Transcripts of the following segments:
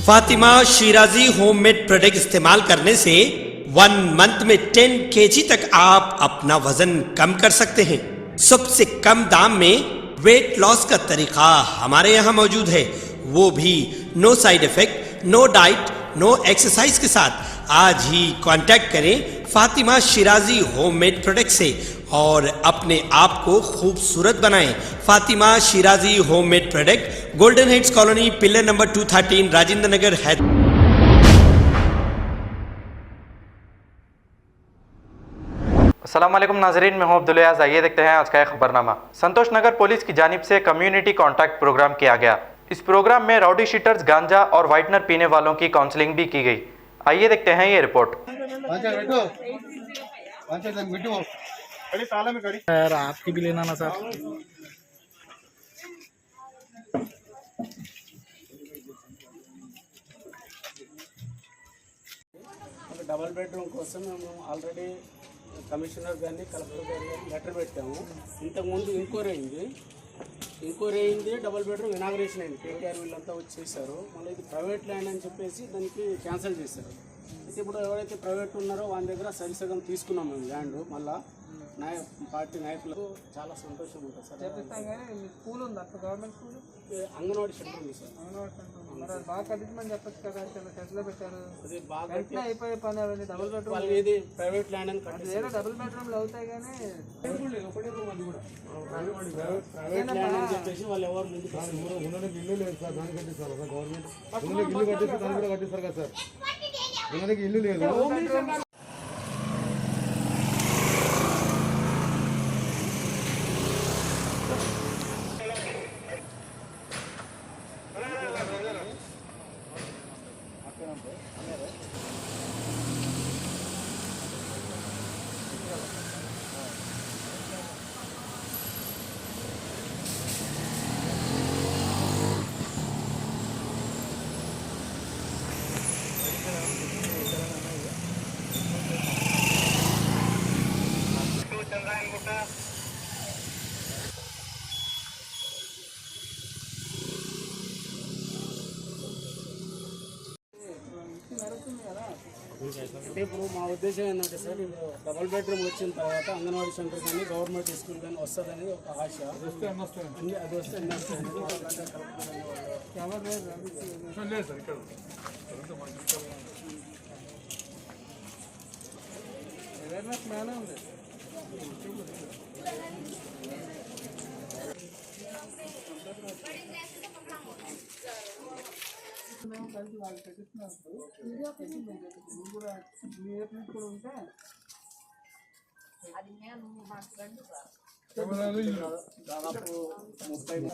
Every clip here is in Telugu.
फातिमा शिराजी होममेड प्रोडक्ट इस्तेमाल करने से 1 मंथ में 10 kg तक आप अपना वजन कम कर सकते हैं। सबसे कम दाम में वेट लॉस का तरीका हमारे यहाँ मौजूद है, वो भी no side effect, no diet, no exercise के साथ। आज ही कांटेक्ट करें फातिमा शिराजी होममेड प्रोडक्ट से और अपने आप को खूबसूरत बनाएं। Fatima Shirazi homemade product, golden heads colony, pillar number 213, Rajendra Nagar, Hyderabad. अस्सलामुअलैकुम नाजरीन, मैं हूं अब्दुल अयाज। आइए देखते हैं आज का खबरनामा। संतोष नगर पुलिस की जानिब से कम्युनिटी कॉन्टैक्ट प्रोग्राम किया गया। इस प्रोग्राम में राउडी शीटर्स, गांजा और वाइटनर पीने वालों की काउंसलिंग भी की गई। आइए देखते हैं ये रिपोर्ट। सर आपकी भी लेना ना सर। డబల్ బెడ్రూమ్ కోసం మేము ఆల్రెడీ కమిషనర్ గారిని, కలెక్టర్ గారిని లెటర్ పెట్టాము. ఇంతకుముందు ఇంక్వైరీ అయింది, డబల్ బెడ్రూమ్ ఇనాగ్రేషన్ అయింది. కేటీఆర్ వీళ్ళంతా వచ్చి చేశారు. మళ్ళీ ఇది ప్రైవేట్ ల్యాండ్ అని చెప్పేసి దానికి క్యాన్సిల్ చేశారు. అయితే ఇప్పుడు ఎవరైతే ప్రైవేట్ ఉన్నారో వాళ్ళ దగ్గర సరిసగం తీసుకున్నాం మేము ల్యాండ్. మళ్ళీ పార్టీ నాయకులకు చాలా సంతోషం ఉంటుంది సార్. స్కూల్ ఉంది అక్కడ, గవర్నమెంట్ స్కూల్, అంగన్వాడీ సెంటర్ ఉంది సార్. అంగన్వాడీ సెంటర్ మరి అది బాగా కట్టించమని చెప్పచ్చు కదా. టెస్ట్లో పెట్టారు, అది బాగా వెంటనే అయిపోయే పని. అవన్నీ డబుల్ బెడ్రూమ్ వాళ్ళు ఏది ప్రైవేట్ ల్యాండ్ అని వేరే డబుల్ బెడ్రూమ్లు అవుతాయి కానీ ప్రైవేట్ ల్యాండ్ అని చెప్పేసి వాళ్ళు ఎవరు ముందు ఇల్లు లేదు సార్, దాన్ని కట్టిస్తారు సార్. గవర్నమెంట్ ఇల్లు కట్టిస్తే దాన్ని కూడా కట్టిస్తారు కదా సార్. ఇల్లు లేదు. అంటే ఇప్పుడు మా ఉద్దేశం ఏంటంటే సార్, డబుల్ బెడ్రూమ్ వచ్చిన తర్వాత అంగన్వాడీ సెంటర్ కానీ గవర్నమెంట్ స్కూల్ కానీ వస్తుందని ఒక ఆశ. అది వస్తే ఎన్ని వస్తాయి. అవేర్నెస్ బాగానే ఉంది. మేము కలిసి వాళ్ళు పెట్టిస్తున్నప్పుడు నువ్వు కూడా మీ ఏర్పాటు కూడా ఉంటే దాదాపు 30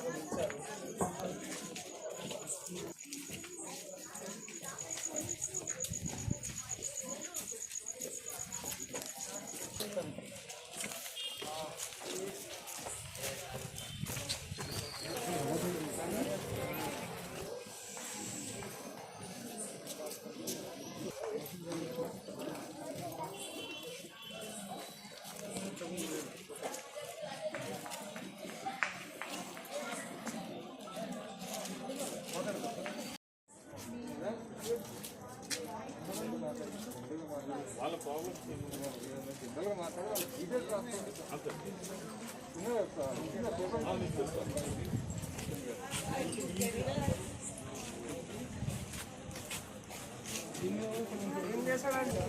ఏం చేశాడండి.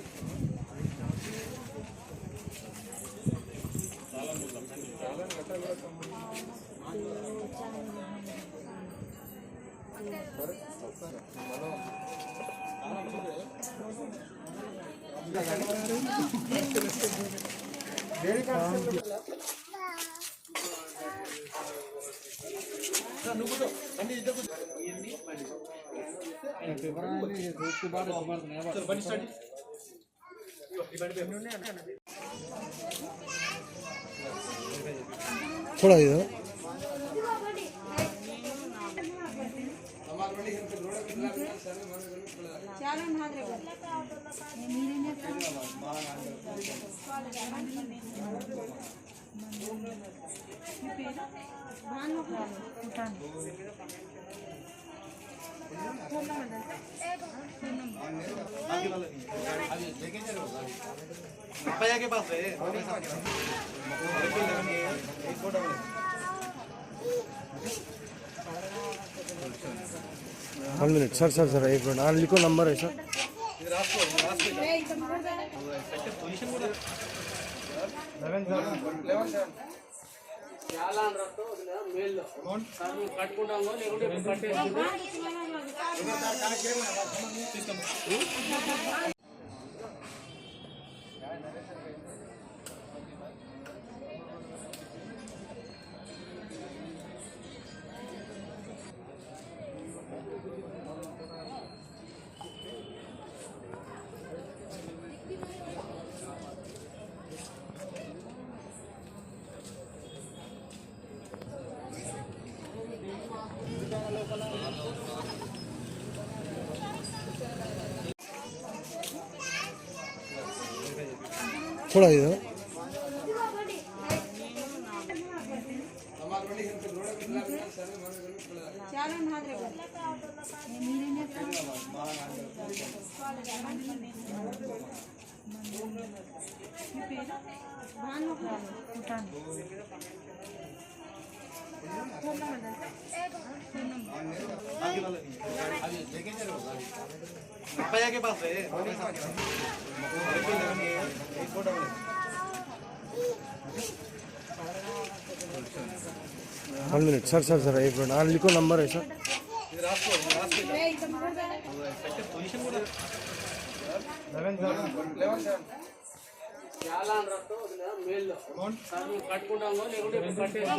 थोड़ा इधर भैया के पास है 1 minute sir sir sir 1 minute लिखो नंबर है सर చాలా అనరాతో మేల్ సార్ మేము కట్టుకుంటాము లేకుంటే కట్టేసి थोड़ा इधर भैया के पास है 1 minute sir sir sir 1 minute लिखो नंबर है सर చాలా అనరాతో మేల్ సార్ మేము కట్టుకుంటాము లేకుంటే కట్టేసి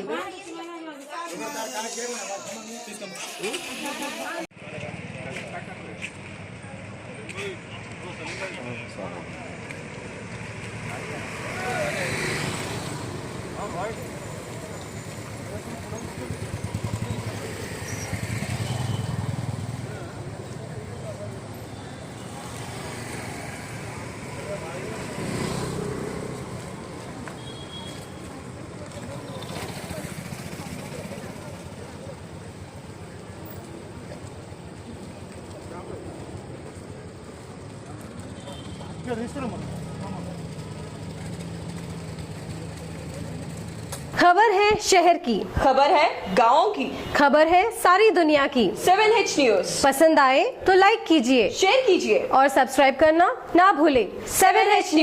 खबर है शहर की, खबर है गाँव की, खबर है सारी दुनिया की। 7H न्यूज पसंद आए तो लाइक कीजिए, शेयर कीजिए और सब्सक्राइब करना ना भूलें। 7H news.